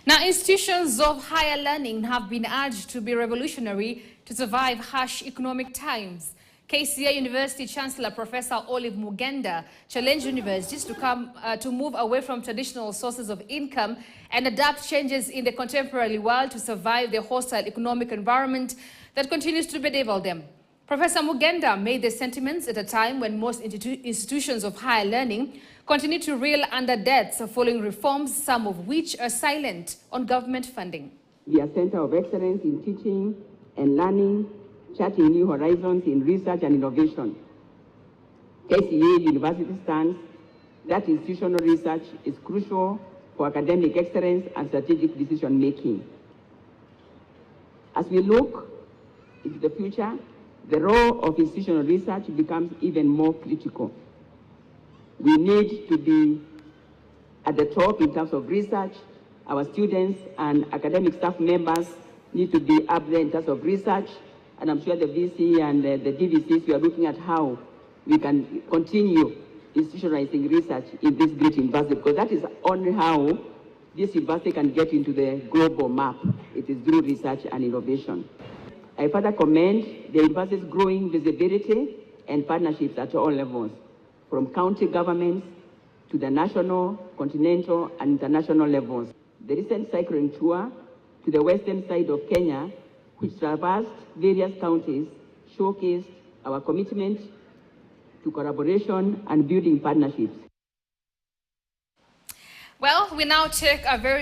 Now, institutions of higher learning have been urged to be revolutionary to survive harsh economic times. KCA University Chancellor Professor Olive Mugenda challenged universities to move away from traditional sources of income and adapt changes in the contemporary world to survive the hostile economic environment that continues to bedevil them. Professor Mugenda made the sentiments at a time when most institutions of higher learning continue to reel under debts following reforms, some of which are silent on government funding. Be a center of excellence in teaching and learning, charting new horizons in research and innovation. KCA University stands that institutional research is crucial for academic excellence and strategic decision making. As we look into the future, the role of institutional research becomes even more critical. We need to be at the top in terms of research. Our students and academic staff members need to be up there in terms of research. And I'm sure the VC and the DVCs, we are looking at how we can continue institutionalizing research in this great university, because that is only how this university can get into the global map. It is through research and innovation. I further commend the university's growing visibility and partnerships at all levels, from county governments to the national, continental, and international levels. The recent cycling tour to the western side of Kenya, which traversed various counties, showcased our commitment to collaboration and building partnerships. Well, we now take a very